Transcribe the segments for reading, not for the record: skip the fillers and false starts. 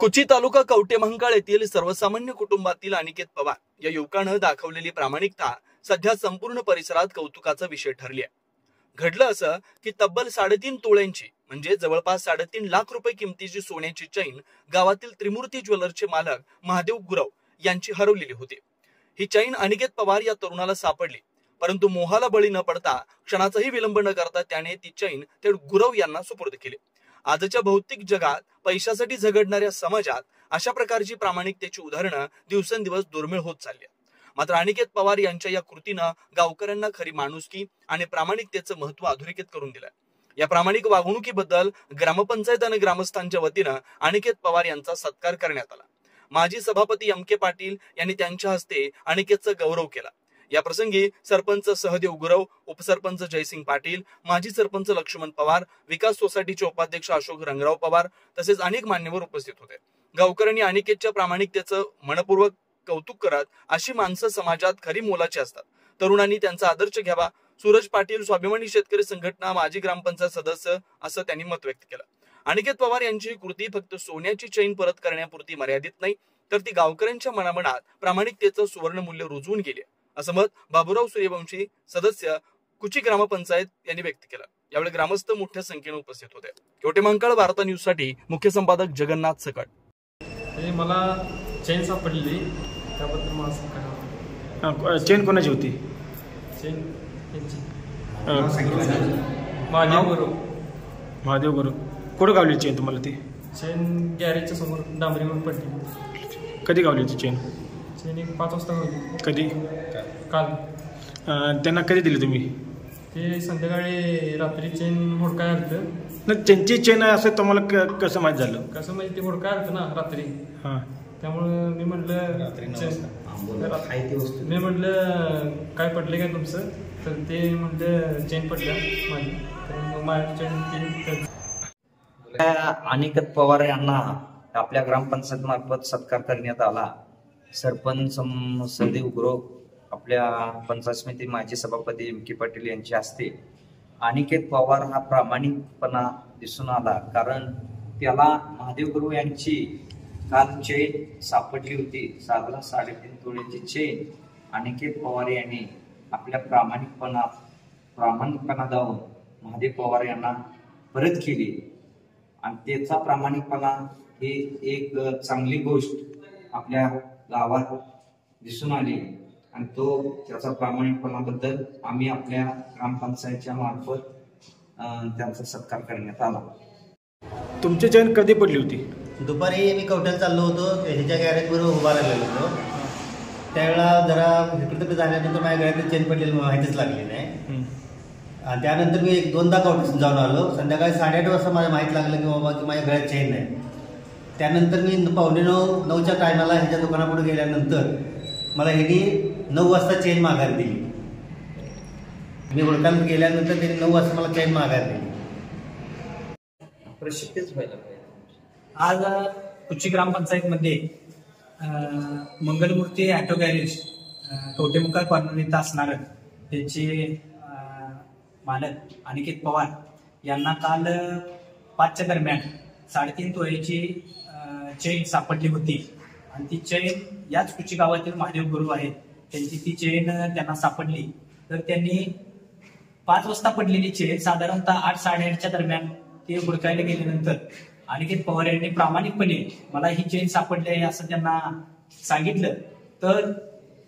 कुची तालुका कवटेमहांकाळ येथील सर्वसामान्य कुटुंबातील अनिकेत पवार या युवकानं दाखवलेली प्रामाणिकता सध्या संपूर्ण परिसरात कौतुकाचा विषय ठरली आहे। घडलं असं की तब्बल 3.5 तोळ्यांची म्हणजे जवळपास 3.5 लाख रुपये किमतीची सोन्याची चैन गावातील त्रिमूर्ती ज्वेलर्सचे मालक महादेव गुरव यांची हरवलेली होती। ही चैन अनिकेत पवार या तरुणाला सापडली, परंतु मोहाला बळी न पडता क्षणाचाही विलंब न करता त्याने ती चैन थेट गुरव यांना सुपूर्द केली। आजच्या भौतिक जगात पैशासाठी झगडणाऱ्या समाजात अशा प्रकारची प्रामाणिकतेची उदाहरणं दिवसेंदिवस दुर्मिळ होत चालली आहेत। मात्र अनिकेत पवार यांच्या या कृतीनं गावकऱ्यांना खरी माणुसकी आणि प्रामाणिकतेचं महत्त्व अधोरेखित करून दिलंय। या प्रामाणिक वागणुकीबद्दल ग्रामपंचायत आणि ग्रामस्थांच्या वतीनं अनिकेत पवार यांचा सत्कार करण्यात आला। माजी सभापती एम.के. पाटील यांनी त्यांच्या हस्ते अनिकेतचा गौरव केला। या प्रसंगी सरपंच सहदेव गुरव, उपसरपंच जयसिंग पाटील, माजी सरपंच लक्ष्मण पवार, विकास सोसायटीचे उपाध्यक्ष अशोक रंगराव पवार तसेच अनेक मान्यवर उपस्थित होते। गावकऱ्यांनी अनिकेतच्या प्रामाणिकतेचं मनपूर्वक कौतुक करत अशी माणसं समाजात खरी मोलाची असतात, तरुणांनी त्यांचा आदर्श घ्यावा। सूरज पाटील, स्वाभिमानी शेतकरी संघटना, माजी ग्रामपंचायत सदस्य असं त्यांनी मत व्यक्त केलं। अनिकेत पवार यांची कृती फक्त सोन्याची चैन परत करण्यापुरती मर्यादित नाही, तर ती गावकऱ्यांच्या मनामनात प्रामाणिकतेचं सुवर्णमूल्य रुजवून गेली असं मत बाबूराव सूर्यवंशी, सदस्य कुची ग्रामपंचायत यांनी व्यक्त केलं। यावेळी ग्रामस्थ मोठ्या संख्येने उपस्थित होते। कवटेमहांकाळ वार्ता न्यूज साठी मुख्य संपादक जगन्नाथ सकट। मला चेन सापडली, त्याबद्दल मला चेन कोणाची होती? चेन महादेव गुरु। कुठं गावली चेन तुम्हाला? ती चेन गॅरेजच्या समोर डांबरीवर पडली। कधी गावली ती चेन? चेन एक 5 वाजता गावली। कधी? काल। त्यांना कधी दिली तुम्ही? ते संध्याकाळी रात्री चेन हुडकाय आलतं ना। चेनची चेन आहे असं तुम्हाला कसं माहीत झालं? कसं म्हणजे ते हुडकाय आलतं ना रात्री। हां, त्यामुळं मी म्हटलं काय पडले काय तुमचं? तर ते म्हटलं चेन पडल्या माझी। तर माझी चेन अनिकेत पवार यांना आपल्या ग्रामपंचायत मार्फत सत्कार करण्यात आला। सरपंच सहदेव गुरव, आपल्या पंचायत समिती माजी सभापती एम.के. पाटील यांच्या हस्ते अनिकेत पवार हा प्रामाणिकपणा दिसून आला, कारण त्याला महादेव गुरु यांची काल चेन सापडली होती। साधारण 3.5 तोळ्याची चेन अनिकेत पवार यांनी आपल्या प्रामाणिकपणा दावून महादेव पवार यांना परत केली आणि त्याचा प्रामाणिकपणा ही एक चांगली गोष्ट आपल्या गावात दिसून आली आणि त्याचा प्रामाणिकपणाबद्दल आम्ही आपल्या ग्रामपंचायतच्या मार्फत त्यांचा सत्कार करण्यात आला। तुमची चेन कधी पडली होती? दुपारी मी कवट्याला चाललो होतो, ह्याच्या गॅरेजवर उभा राहिलेलो होतो। त्यावेळेला जरा इकडे झाल्यानंतर माझ्या गळ्यातली चेन पडलेली माहितीच लागली नाही। आणि त्यानंतर मी 1-2दा कवट्यातून जाऊन आलो। संध्याकाळी 8:30 वाजता मला माहीत लागलं की बाबा की माझ्या गळ्यात चेन नाही। त्यानंतर मी 9:45च्या टायमाला ह्याच्या दुकानापुढे गेल्यानंतर मला ह्यांनी 9 वाजता चेन माघार दिली। मी हुडकायला गेल्यानंतर त्यांनी 9 वाजता मला चेन माघार दिली। प्रसिद्धच व्हायला आज कुची ग्रामपंचायत मध्ये मंगलमूर्ती ऑटो गॅरेज कवटेमहांकाळ कॉर्नर इथं असणार त्याचे मालक अनिकेत पवार यांना काल 5च्या दरम्यान 3.5 तोळ्याची चेन सापडली होती आणि ती चेन याच कुची गावातील महादेव गुरु आहेत, त्यांची ती चेन त्यांना सापडली। तर त्यांनी 5 वाजता पडलेली चेन साधारणतः 8-8:30च्या दरम्यान ते हुडकायला गेल्यानंतर अनिकेत पवार यांनी प्रामाणिकपणे मला ही चेन सापडली आहे असं त्यांना सांगितलं। तर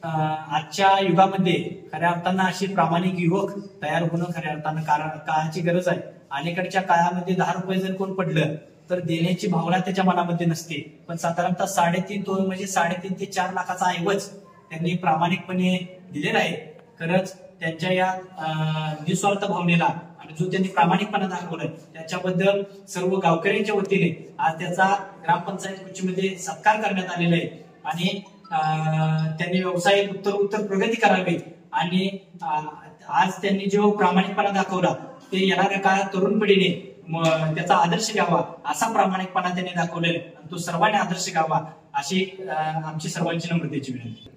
आजच्या युगामध्ये खऱ्या अर्थानं अशी प्रामाणिक युवक तयार होणं खऱ्या अर्थानं काळाची गरज आहे। अलीकडच्या काळामध्ये 10 रुपये जर कोण पडलं तर देण्याची भावना त्याच्या मनामध्ये नसते, पण साधारणतः 3.5 तोळे म्हणजे 3.5 ते 4 लाखाचा ऐवज त्यांनी प्रामाणिकपणे दिलेला आहे। खरंच त्यांच्या या निस्वार्थ भावनेला आणि जो त्यांनी प्रामाणिकपणा दाखवलाय त्याच्याबद्दल सर्व गावकऱ्यांच्या वतीने आज त्याचा ग्रामपंचायत कुचीमध्ये सत्कार करण्यात आलेला आहे आणि त्यांनी व्यवसायात उत्तर प्रगती करावी आणि आज त्यांनी जो प्रामाणिकपणा दाखवला ते येणाऱ्या काळात तरुण पिढीने त्याचा आदर्श घ्यावा, असा प्रामाणिकपणा त्यांनी दाखवलेला आणि तो सर्वांनी आदर्श घ्यावा अशी आमची सर्वांची नम्रतेची विनंती।